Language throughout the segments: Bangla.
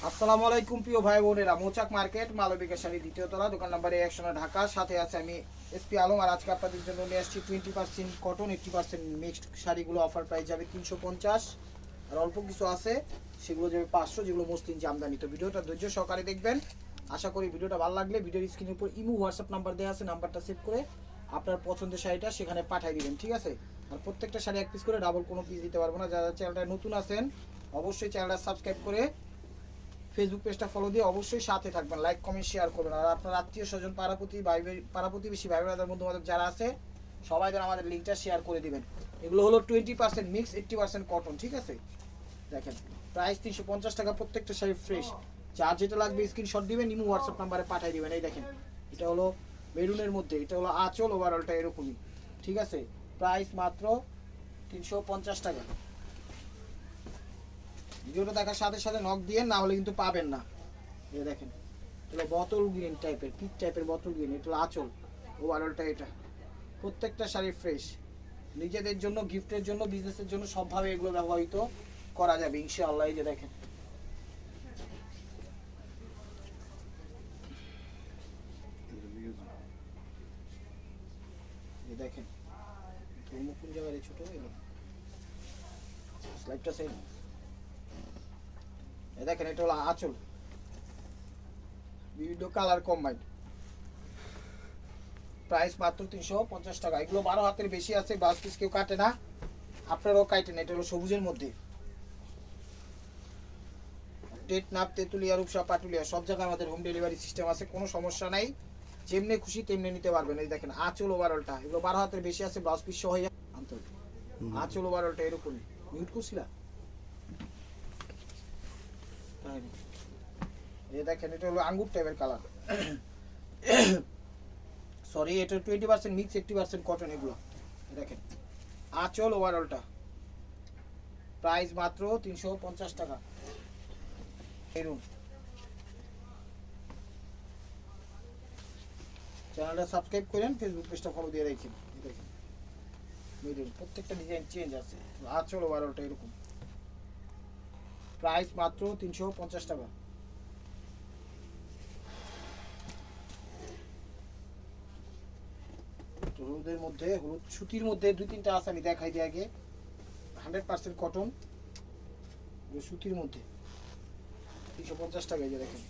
আসসালামু আলাইকুম প্রিয় ভাই বোনেরা, মৌচাক মার্কেট মালবিকা শাড়ি দ্বিতীয় তলা, দোকান নাম্বার 100 ঢাকা। সাথে আছে আমি এসপি আলম। আর আজকে আপনাদের জন্য নিয়ে আসছি 20% কটন 80% মিক্সড শাড়িগুলো। অফার প্রাইস যাবে 350, আর অল্প কিছু আছে সেগুলো যাবে 500, যেগুলো মসলিন জামদানি। তো ভিডিওটা ধৈর্য সহকারে দেখবেন। আশা করি ভিডিওটা ভালো লাগলে ভিডিওর স্ক্রিনের উপর ইমো হোয়াটসঅ্যাপ নাম্বার দেওয়া আছে, নাম্বারটা সেভ করে আপনার পছন্দের শাড়িটা সেখানে পাঠিয়ে দিবেন, ঠিক আছে? আর প্রত্যেকটা শাড়ি এক পিস করে, ডাবল কোনো পিস দিতে পারবো না। যারা চ্যানেলটা নতুন আছেন অবশ্যই চ্যানেলটা সাবস্ক্রাইব করে ফেসবুক পেজটা ফলো দিয়ে অবশ্যই সাথে থাকবেন, লাইক কমেন্ট শেয়ার করবেন। আর আপনার আত্মীয় স্বজন পাড়াপ্রতিবেশী ভাই বোনেদের বন্ধু বান্ধব যারা আছে সবাই যেন আমাদের লিঙ্কটা শেয়ার করে দিবেন। এগুলো হলো 20% মিক্স 80% কটন, ঠিক আছে? দেখেন প্রাইস 350 টাকা, প্রত্যেকটা শাড়ি ফ্রেশ। যার যেটা লাগবে স্ক্রিনশট দিবেন, ইমো হোয়াটসঅ্যাপ নাম্বারে পাঠিয়ে দিবেন। এই দেখেন এটা হলো মেরুনের মধ্যে, এটা হলো আঁচল, ওভারঅলটা এরকমই, ঠিক আছে? প্রাইস মাত্র 350 টাকা। ভিডিওটা দেখার সাথে সাথে নক দিয়ে, না হলে কিন্তু পাবেন না। এই দেখেন এটা বোতল গ্রিন টাইপের, পিচ টাইপের বোতল গ্রিন, এটা হলো আঁচল, ওভারঅলটা এটা। প্রত্যেকটা শাড়ি ফ্রেশ, নিজেদের জন্য, গিফটের জন্য, বিজনেসের জন্য সবভাবে এগুলো ব্যবহৃত করা যাবে ইনশাআল্লাহ। এই যে দেখেন এই দেখেন কোন জায়গায় ছোট এলো স্লাইডটা সেই। এই দেখেন এটা হলো আঁচল, বিভিন্ন কালার কম্বাইন্ড। প্রাইস মাত্র 350 টাকা। এগুলো 12 হাতের বেশি আছে, 22 পিস কেউ কাটে না, আপনারাও কাটেন। এটা হলো সবুজের মধ্যে, টেকনাফ, তেতুলিয়া, রূপসা, পাটুলিয়া সব জায়গায় আমাদের হোম ডেলিভারি সিস্টেম আছে, কোনো সমস্যা নাই। যেমনি খুশি তেমনি নিতে পারবেন। এই দেখেন আঁচল, ওভারঅলটা এগুলো 12 হাতের বেশি আছে, ব্লাউজ পিস সহ আনতে হবে। আঁচল, ওভারঅলটা এরকমই। মিউট করছিলা? এই দেখেন এটা হলো আঙ্গুর টাইপের কালার, সরি এটা 20% মিক্স 80% কটন। এগুলো দেখেন আঁচল, ওভারঅলটা। প্রাইস মাত্র 350 টাকা। এরকম চ্যানেলটা সাবস্ক্রাইব করেন, ফেসবুক পেজটা ফলো দিয়ে রাখেন। দেখেন মিডিল, প্রত্যেকটা ডিজাইন চেঞ্জ আছে। আঁচল, ওভারঅলটা এরকম। প্রাইস মাত্র 350 টাকা। হলুদের মধ্যে, হলুদ সুতির মধ্যে 2-3টা আছে, আমি দেখাই দিই আগে। 100% কটন, সুতির মধ্যে 350 টাকা। এই যে দেখেন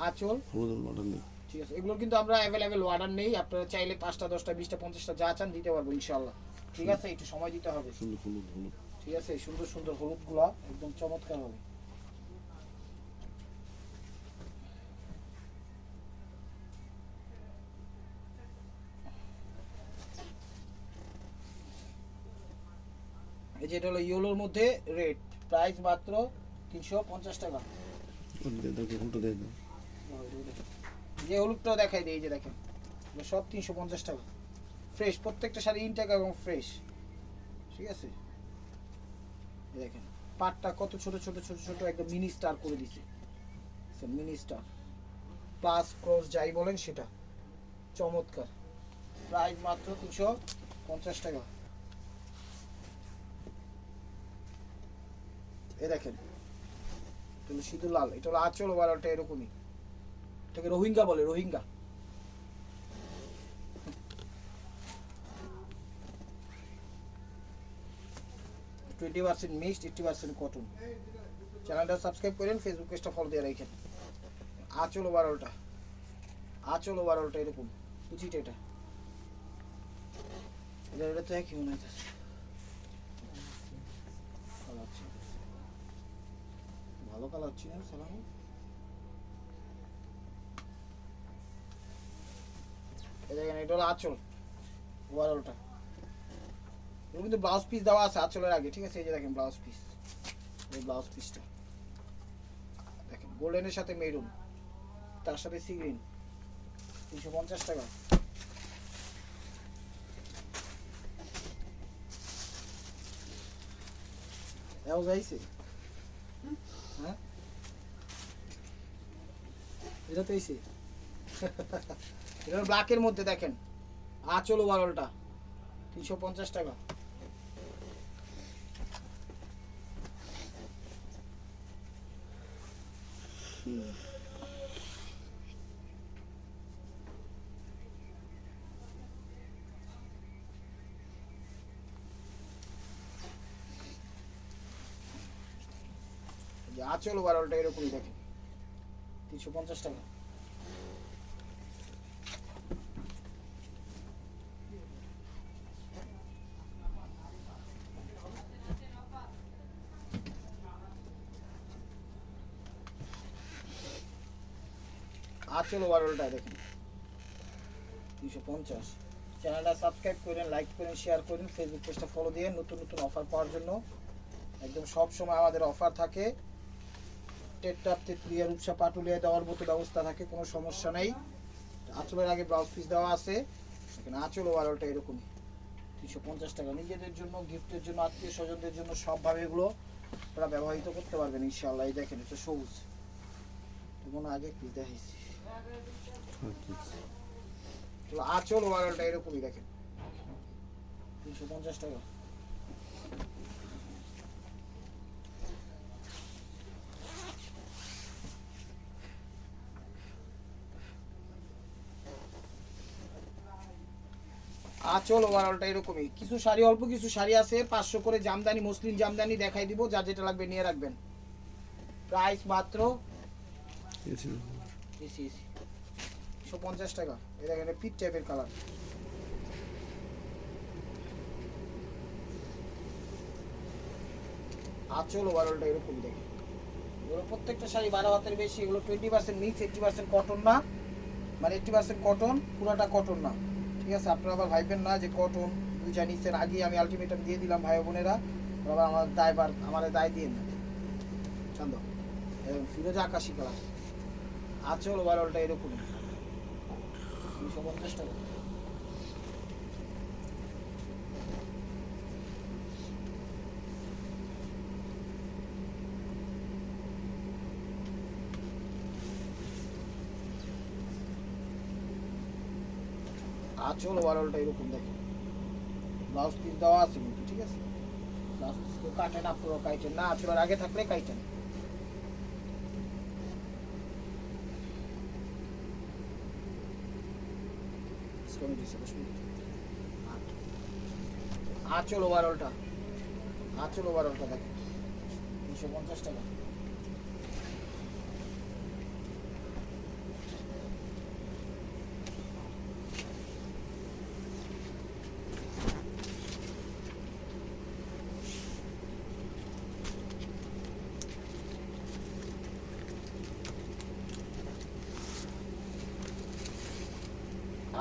আঁচল, হলুদের মডেল নেই, ঠিক আছে? এগুলো কিন্তু আমরা অ্যাভেলেবেল অর্ডার নেই, আপনারা চাইলে 5টা 10টা 20টা 50টা যা চান দিতে পারবো ইনশাআল্লাহ, ঠিক আছে? একটু সময় দিতে হবে, সুন্দর হলুদ হলুদ। ঠিক আছে? এই সুন্দর সুন্দর হলুদগুলো একদম চমৎকার হবে। এই যে এটা হলো ইয়েলোর মধ্যে রেড, প্রাইস মাত্র 350 টাকা। দেখো উল্টো দিয়ে দাও। যে হলুদটাও দেখাই দিই, এই যে দেখেন এগুলো সব 350 টাকা। ফ্রেশ, প্রত্যেকটা শাড়ি ইনটেক এবং ফ্রেশ, ঠিক আছে? এই দেখেন পাটটা কত ছোট ছোট ছোট ছোট, একদম মিনি স্টার করে দিছে, মিনি স্টার প্লাস ক্রস যাই বলেন সেটা, চমৎকার। প্রাইস মাত্র 350 টাকা। এই দেখেন এটা হলো সিঁদুর লাল, এটা হলো আঁচল, ওভারঅলটা এরকমই। এটাকে রোহিঙ্গা বলে, Rohingya. Twenty percent mixed 80% cotton. চ্যানেলটা সাবস্ক্রাইব করেন, ফেসবুক পেজটা ফলো দিয়ে রাখেন। আঁচল, ওভারঅলটা, আঁচল, ওভারঅলটা এরকম কুচিটা। এটা এটা এটা তো একই মনে হচ্ছে। ভালো কালার হচ্ছে না সালাম। এই দেখেন এটা হলো আঁচল, ওভারঅলটা। এর কিন্তু ব্লাউজ পিস দেওয়া আছে আঁচলের আগে, ঠিক আছে? এই যে দেখেন ব্লাউজ পিস, এই ব্লাউজ পিসটা দেখেন গোল্ডেনের সাথে মেরুন, তার সাথে সি গ্রিন, 350 টাকা। এও যাইছে, হ্যাঁ এটা তো এইছে। এটা ব্ল্যাকের মধ্যে দেখেন আঁচল, ওভারঅলটা 350 টাকা। যে আঁচল ওভারঅলটা এরকমই দেখেন 350 টাকা। আঁচল ওভারঅলটা দেখেন 350। চ্যানেলটা সাবস্ক্রাইব করেন, লাইক করেন, শেয়ার করেন, ফেসবুক পেজটা ফলো দিয়ে নতুন নতুন অফার পাওয়ার জন্য। একদম সব সময় আমাদের অফার থাকে, টেটটাপ তেতুলিয়া রূপসা পাটুলিয়া দেওয়ার মতো ব্যবস্থা থাকে, কোনো সমস্যা নেই। আঁচলের আগে ব্লাউজ পিস দেওয়া আছে। এখানে আঁচল ওভারঅলটা এরকমই 350 টাকা। নিজেদের জন্য, গিফটের জন্য, আত্মীয় স্বজনদের জন্য সবভাবে এগুলো আপনারা ব্যবহৃত করতে পারবেন ইনশাআল্লাহ। এই দেখেন এটা সবুজ, মনে আগে পিস দেখাইছি। তো আঁচল ওভারঅলটা এরকমই দেখেন 350 টাকা। আঁচল ওভারঅলটা এরকমই। কিছু শাড়ি, অল্প কিছু শাড়ি আছে 500 করে জামদানি, মসলিন জামদানি দেখাই দিব, যার যেটা লাগবে নিয়ে রাখবেন। প্রাইস মাত্র 150 টাকা। এই দেখেন পিট টাইপের কালার। আঁচল ওভারঅলটা এরকম দেখেন। এগুলো প্রত্যেকটা শাড়ি 12 হাতের বেশি। এগুলো 20% মিক্স, 80% কটন না, মানে 80% কটন, পুরাটা কটন না। ঠিক আছে, আপনারা আবার ভাইবেন না যে কটন বুঝা নিচ্ছেন। আগে আমি আলটিমেটাম দিয়ে দিলাম ভাই বোনেরা, আবার আমার দায়বার, আমার দায় দিয়ে না চান্দ। ফিরোজা আকাশি কালার। আঁচল ওভারঅলটা এরকম 250 টাকা। আঁচল ওভারঅলটা এরকম দেখেন। ব্লাউজ পিস দেওয়া আছে কিন্তু, ঠিক আছে। ব্লাউজ পিস তো কাটেন, আপনারাও কাটেন না, আঁচলের আগে থাকলে কাটেন। আঁচল ওভারঅলটা, আঁচল ওভারঅলটা দেখেন 250 টাকা।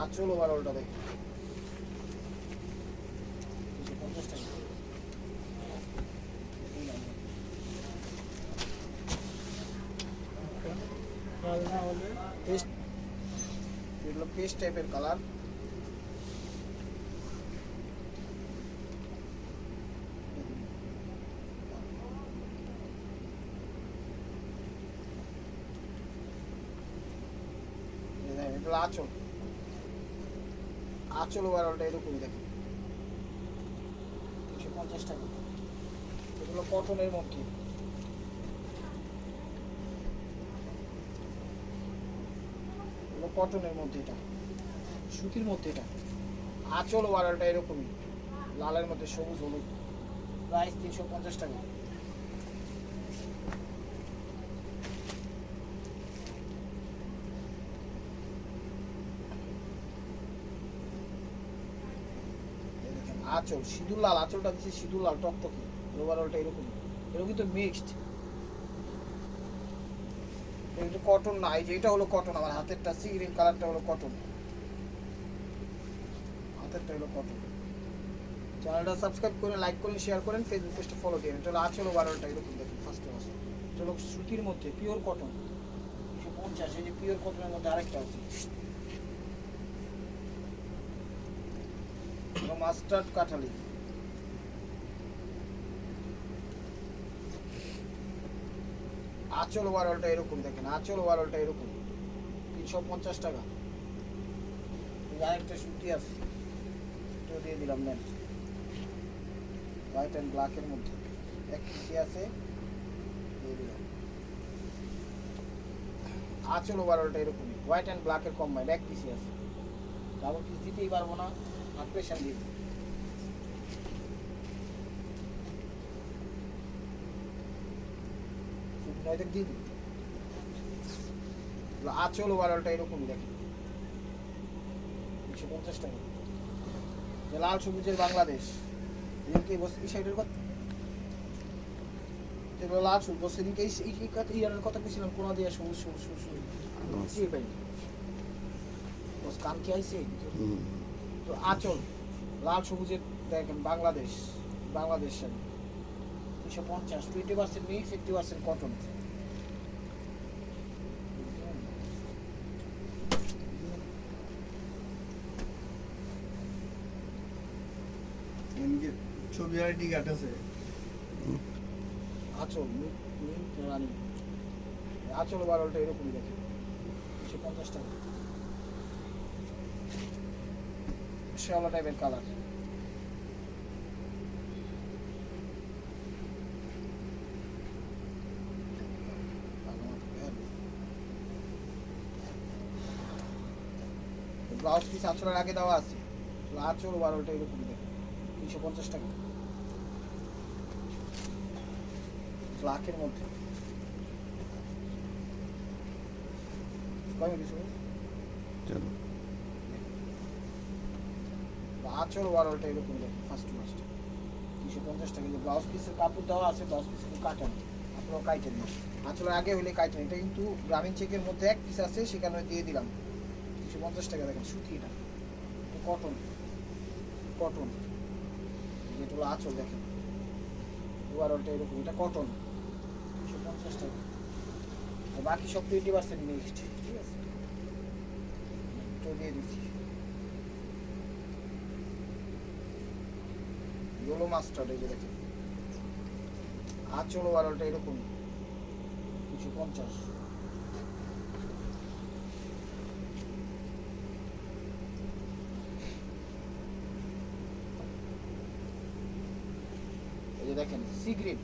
আঁচল ওভারঅলটা দেখেন 250 টাকা। এগুলো পেস্ট টাইপের কালার। এগুলো আঁচল, আঁচল ওভারঅলটা এরকমই দেখেন 250 টাকা। এগুলো কটনের মধ্যে, এগুলো কটনের মধ্যে, এটা সুতির মধ্যে। এটা আঁচল ওভারঅলটা এরকমই, লালের মধ্যে সবুজ হলুদ। প্রাইস 350 টাকা। আঁচল সিঁদুর লাল, আঁচলটা দিচ্ছে সিঁদুর লাল টকটকে। ওভারঅলটা এরকম, এরকম কিন্তু মিক্সড। এটা কটন না, এই যে এটা হলো কটন। আমার হাতেরটা সি গ্রিন কালারটা হলো কটন, হাতেরটা হলো কটন। চ্যানেলটা সাবস্ক্রাইব করেন, লাইক করেন, শেয়ার করেন, ফেসবুক পেজটা ফলো দিন। এটা হলো আঁচল ওভারঅলটা এরকম দেখুন। ফার্স্টে আসে এটা হলো সুতির মধ্যে, পিওর কটন 250। এই যে পিওর কটনের মধ্যে আরেকটা আছে মাস্টার্ড কাঠালি। আঁচল ওভারঅলটা এরকম দেখেন, আঁচল ওভারঅলটা এরকম 350 টাকা। আরেকটা সুতি আছে, এটাও দিয়ে দিলাম, নেন। হোয়াইট অ্যান্ড ব্ল্যাকের মধ্যে এক পিসি আছে, দিয়ে দিলাম। আঁচল ওভারঅলটা এরকমই হোয়াইট অ্যান্ড ব্ল্যাকের কম্বাইন্ড এক পিসি আছে, ডাবল পিস দিতেই পারবো না, হাত প্রেশার দিয়ে দিন। আঁচল ওভারঅলটা এরকমই দেখেন 250 টাকা। লাল সবুজের বাংলাদেশ সাইডের কথা, লাল সবুজ বসে দিকে ইয়ারের কথা বলছিলাম, কোনা দিয়ে সবুজ সবুজ সবুজ সবুজ পাই বস কান কি আইছে তো। আঁচল লাল সবুজের দেখেন বাংলাদেশ, বাংলাদেশ শাড়ি 250, 20% মিক্স, 80% কটন। ছবি আইডি কার্ড আছে। আঁচল রানী আঁচল বারোটা এরকমই দেখে 250 টাকা। শ্যাওলা টাইপের কালার, ব্লাউজ পিস আঁচলের আগে দেওয়া আছে। আঁচল বারোটা এরকম দেখে 250 টাকা। ব্ল্যাকের মধ্যে চলো আঁচল বারোটা এরকম দেখে ফার্স্ট ফার্স্ট 250 টাকা। যে ব্লাউজ পিসের কাপড় দেওয়া আছে, ব্লাউজ পিস কিন্তু কাটেন, আপনারা কাটেন না, আঁচলের আগে হলে কাটেন। এটা কিন্তু গ্রামীণ চেকের মধ্যে এক পিস আছে, সেখানে দিয়ে দিলাম 250 টাকা। দেখেন সুতি, এটা কটন, কটন যেটা হলো আঁচল দেখেন ওভারঅলটা এরকম, এটা কটন 250 টাকা। আর বাকি সব 20% মিক্সড, ঠিক আছে, তো দিয়ে দিচ্ছি। ইয়েলো মাস্টার্ড, এই যে দেখেন আঁচল ওভারঅলটা এরকম 250। এই যে দেখেন sea green,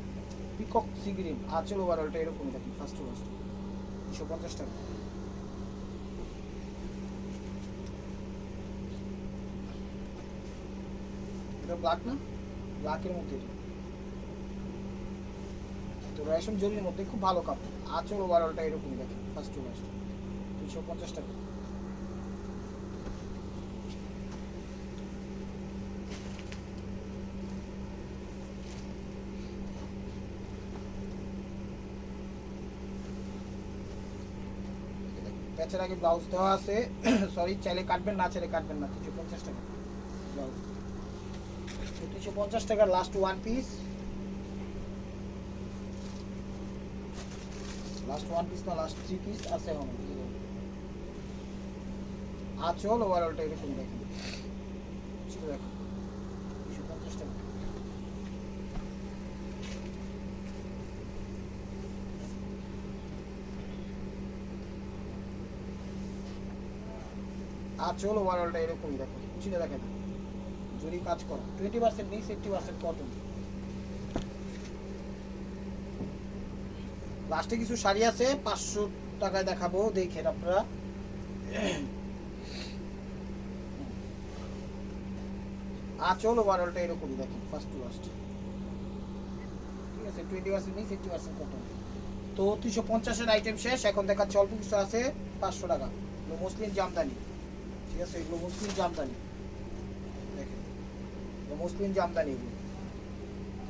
peacock sea green, আঁচল ওভারঅলটা এরকম দেখেন ফার্স্ট টু ফার্স্ট 250 টাকা। এটা ব্ল্যাক না, ব্ল্যাকের মধ্যে এটা তো রেশম জরির মধ্যে খুব ভালো কাপড়। আঁচল ওভারঅলটা এরকমই দেখেন ফার্স্ট টু ফার্স্ট 250 টাকা। প্যাচের আগে ব্লাউজ দেওয়া আছে, সরি চাইলে কাটবেন, না চাইলে কাটবেন না। 250 টাকা ব্লাউজ, 250 টাকার last one piece, last one piece না লাস্ট 3 পিস আছে এখন। আঁচল ওভারঅলটা এরকম দেখেন, দেখেন 250 টাকা। আঁচল ওভারঅলটা এরকমই দেখেন, কুচিটা দেখেন জরি কাজ করা, 20% মিক্স, 80% কটন। লাস্টে কিছু শাড়ি আছে 500 টাকায় দেখাবো, দেখেন আপনারা। আঁচল ওভারঅলটা এরকমই দেখেন ফার্স্ট টু লাস্ট, ঠিক আছে, 20% মিক্স, 80% কটন। তো 350-এর আইটেম শেষ, এখন দেখাচ্ছে অল্প কিছু আছে 500 টাকা, মুসলিম জামদানি, ঠিক আছে, এগুলো মুসলিম জামদানি দেখেন, মুসলিম জামদানি এগুলো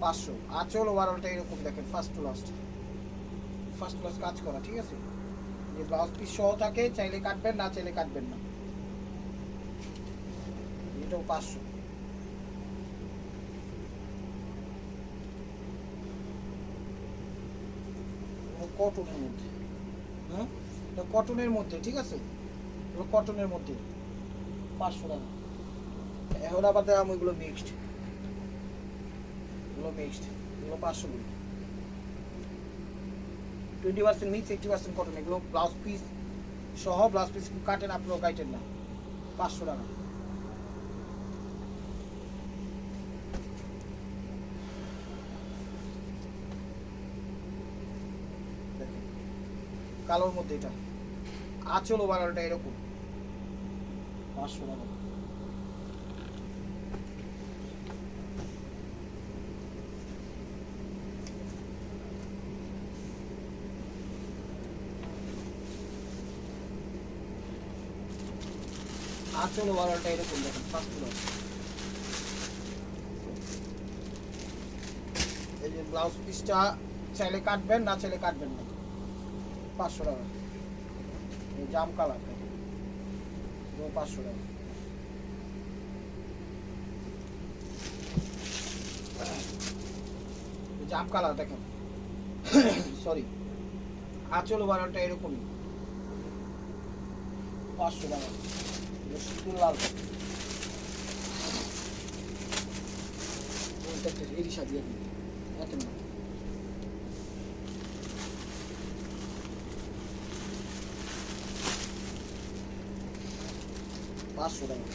500। আঁচল ওভারঅলটা এরকম দেখেন first to last, first class কাজ করা, ঠিক আছে। যে ব্লাউজ পিস সহ থাকে, চাইলে কাটবেন, না চাইলে কাটবেন না। এটাও 500। কটনের মধ্যে, হ্যাঁ এটা কটনের মধ্যে, ঠিক আছে, এগুলো কটনের মধ্যে 500 টাকা। এখন আবার দেখাম ওইগুলো মিক্সড, এগুলো মিক্সড, এগুলো 500 করে। 20% মিক্স, 80% কটন, এগুলো ব্লাউজ পিস সহ, ব্লাউজ পিস কাটেন, আপনারাও কাটেন না, 500 টাকা। কালোর মধ্যে এটা আঁচল ওভারঅলটা এরকম 500 টাকা। আঁচল ওভারঅলটা এরকম দেখেন 500 টাকা। এই যে ব্লাউজ পিসটা চাইলে কাটবেন, না চাইলে কাটবেন না, 500 টাকা। এই জাম কালার 500 টাকা। জাম কালার দেখেন, সরি, আঁচল ওভারঅলটা এরকমই 500 টাকা। শীতল লাল এরিশা দিয়ে দিন, এত না। 500 টাকা।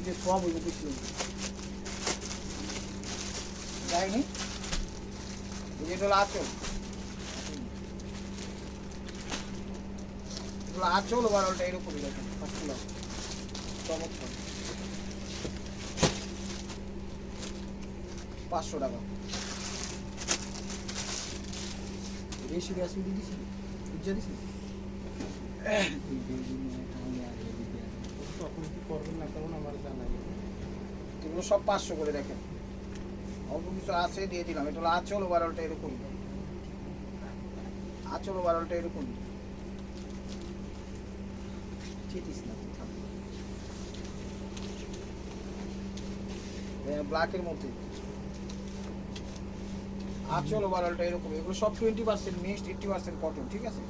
যে সব হইব কিছু যায়নি। যেটা হলো আঁচল, আঁচল ওভারঅলটা এরকমই দেখেন 500 টাকা। চমৎকার 500 টাকা। বেশি গ্যাস উঠে দিছি, বুঝে দিছি। তখন কি করবেন না করবেন আমার জানা নেই। এগুলো সব 500 করে দেখেন, অল্প কিছু আছে দিয়ে দিলাম। এটা হলো আঁচল ওভারঅলটা এরকম, আঁচল ওভারঅলটা এরকম। ব্ল্যাকের মধ্যে আঁচল ওভারঅলটা এরকম। এগুলো সব 20% মিক্সড, 80% কটন, ঠিক আছে।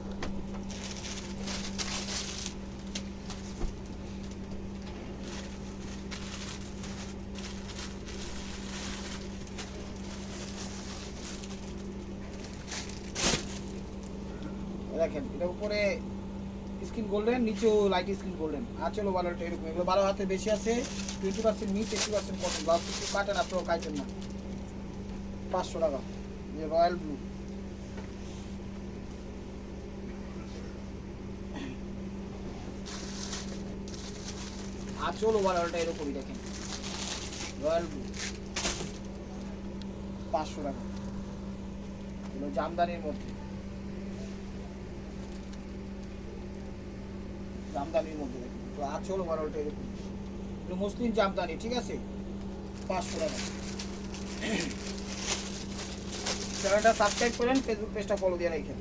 দেখেন এটা উপরে স্কিন গোল্ডেন, নিচেও লাইট স্কিন গোল্ডেন। আঁচল ওভারঅলটা এরকম। এগুলো 12 হাতে বেশি আছে, 20% মিক্স, 80% কটন। ব্লাউজ কিছু কাটেন, আপনারাও কাটেন না। 500 টাকা। যে রয়্যাল ব্লু, আঁচল ওভারঅলটা এরকমই দেখেন, রয়্যাল ব্লু 500 টাকা। এগুলো জামদানির মধ্যে, জামদানির মধ্যে দেখেন। তো আঁচল ওভারঅলটা এরকম, এগুলো মুসলিম জামদানি, ঠিক আছে। 500 টাকা। চ্যানেলটা সাবস্ক্রাইব করেন, ফেসবুক পেজটা ফলো দিয়ে রাখেন।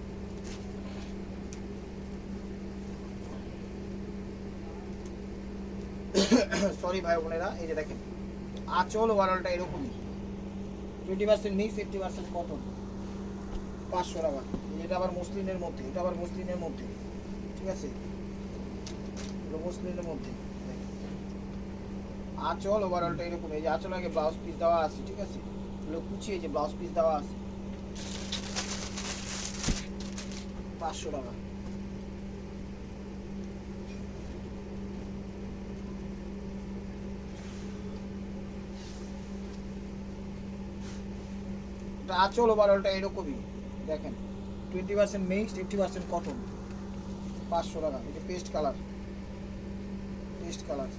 সরি ভাই বোনেরা, এই যে দেখেন আঁচল ওভারঅলটা এরকমই, 20% মিক্স, 80% কটন, 500 টাকা। এটা আবার মুসলিমের মধ্যে, এটা আবার মুসলিমের মধ্যে, ঠিক আছে। এগুলো মুসলিমের মধ্যে। আঁচল ওভারঅলটা এরকম। এই যে আঁচল আগে ব্লাউজ পিস দেওয়া আছে, ঠিক আছে। এগুলো কুচিয়ে যে ব্লাউজ পিস দেওয়া আছে, 500 টাকা। আঁচল ওভারঅলটা এরকমই দেখেন, 20% মিক্সড, 80% কটন, 500 টাকা। এটা paste colour, paste colour.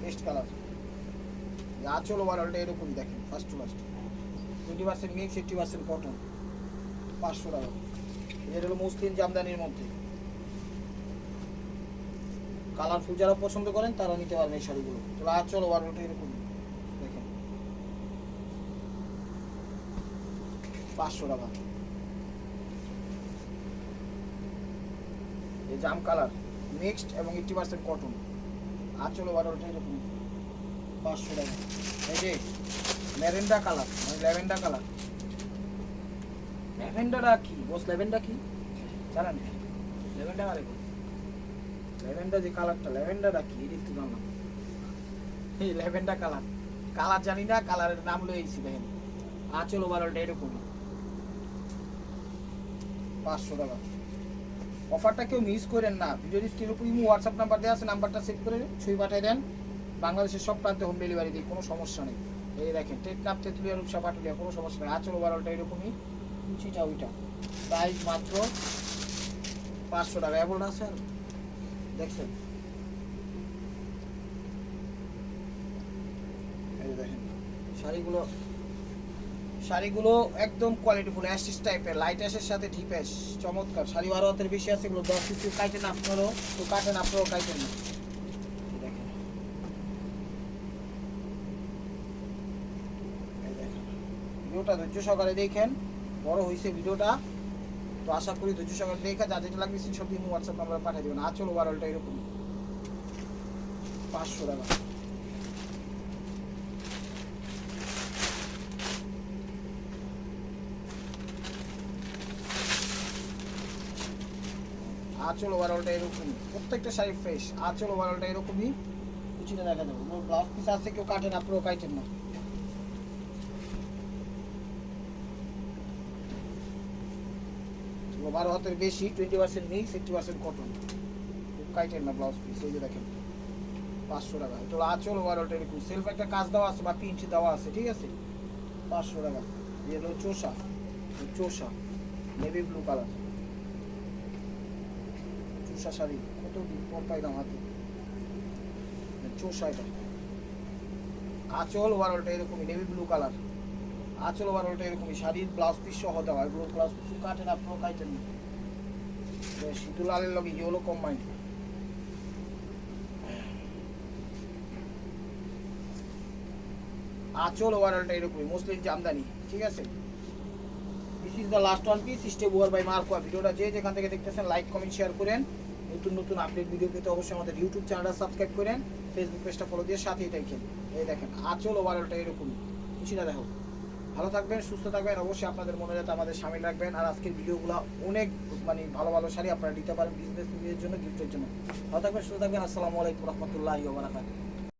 Paste colour. আঁচল ওভারঅলটা এরকমই দেখেন, first to last, 20% mix, 80% cotton, 500 টাকা। এটা হলো মুসলিম জামদানির মধ্যে। কালারফুল যারা পছন্দ করেন তারা নিতে পারবেন এই শাড়িগুলো। তো আঁচল ওভারঅলটা এরকম দেখেন, 500 টাকা। এই জাম কালার মিক্সড এবং 80% কটন, আঁচল ওভারঅলটা এরকম, 500 টাকা। এই যে ল্যাভেন্ডা কালার, মানে ল্যাভেন্ডা কালার। ল্যাভেন্ডারটা কি বস? ল্যাভেন্ডার কি জানেন? ল্যাভেন্ডার আরে ল্যাভেন্ডার যে কালারটা, ল্যাভেন্ডারটা কি এটা একটু জানলাম। এই ল্যাভেন্ডার কালার, কালার জানি না, কালারের নাম লইছি। দেখেন আঁচল ওভারঅলটা এরকম, 500 টাকা। অফারটা কেউ মিস করেন না। ভিডিও স্ক্রিনের উপর ইমো হোয়াটসঅ্যাপ নাম্বার দেওয়া আছে, নাম্বারটা সেভ করে ছবি পাঠিয়ে দেন, বাংলাদেশের সব প্রান্তে হোম ডেলিভারি দিই, কোনো সমস্যা নেই। এই দেখেন টেকনাফ, তেঁতুলিয়া, রূপসা, পাটুলিয়া, কোনো সমস্যা নেই। আঁচল ওভারঅলটা এরকমই, কুচিটা ওইটা। প্রাইস মাত্র 500 টাকা। এমন আছেন দেখছেন, এই দেখেন শাড়িগুলো একদম কোয়ালিটিফুল অ্যাশ টাইপের, লাইট অ্যাশের সাথে ডিপ অ্যাশ, চমৎকার শাড়ি। 12 হাতের বেশি আছে, এগুলো 10 পিস কাইটেন আপনারও, তো কাটেন আপনারও, কাইটেন না। দেখেন এই দেখেন, ভিডিওটা ধৈর্য সহকারে দেখেন, বড় হয়েছে ভিডিওটা, তো আশা করি ধৈর্য সহকারে দেখে যা যেটা লাগবে সব দিন হোয়াটসঅ্যাপ নাম্বারে পাঠিয়ে দেবেন। আঁচল ওভারঅলটা এরকম 500 টাকা। আঁচল ওভারঅলটা এরকমই, প্রত্যেকটা শাড়ি ফ্রেশ। আঁচল ওভারঅলটা এরকমই, কুচিটা দেখা যাবে। ব্লাউজ পিস আছে, কেউ কাটেন আপনারও, কাটেন না। 12 হাতের বেশি, 20% মিক্স, 80% কটন, কাটেন না ব্লাউজ পিস। এই যে দেখেন 500 টাকা। এটা হলো আঁচল ওভারঅলটা এরকম, সেলফ একটা কাজ দেওয়া আছে বা প্রিন্ট দেওয়া আছে, ঠিক আছে, 500 টাকা। এই হলো চোষা নেভি ব্লু কালার চোষা শাড়ি, কত দিন পর পাইলাম হাতে। চোষা এটা, আঁচল ওভারঅলটা এরকমই, নেভি ব্লু কালার। আঁচল ওভারঅলটা এরকমই, শাড়ির ব্লাউজ পিস সহ দেওয়া। এগুলো ব্লাউজ পিস কাটেন আপনারও, কাটেন না। শীতল লালের লগে ইয়েলো কম্বাইন। আঁচল ওভারঅলটা এরকমই, মুসলিম জামদানি, ঠিক আছে। This is the last one piece, step over by মার্কোয়া। ভিডিওটা যে যেখান থেকে দেখতেছেন লাইক কমেন্ট শেয়ার করেন। নতুন আপডেট ভিডিও পেতে অবশ্যই আমাদের ইউটিউব চ্যানেলটা সাবস্ক্রাইব করেন, ফেসবুক পেজটা ফলো দিয়ে সাথেই থাকেন। এই দেখেন আঁচল ওভারঅলটা এরকমই, কুচিটা দেখো। ভালো থাকবেন, সুস্থ থাকবেন, অবশ্যই আপনাদের মনে যাতে আমাদের সামিল রাখবেন। আর আজকের ভিডিওগুলো অনেক ভালো ভালো শাড়ি আপনারা দিতে পারেন বিজনেস জন্য, গিফটের জন্য। ভালো থাকবেন, সুস্থ থাকবেন। আসসালামু আলাইকুম রহমতুল্লাহি ওয়া বারাকাতুহু।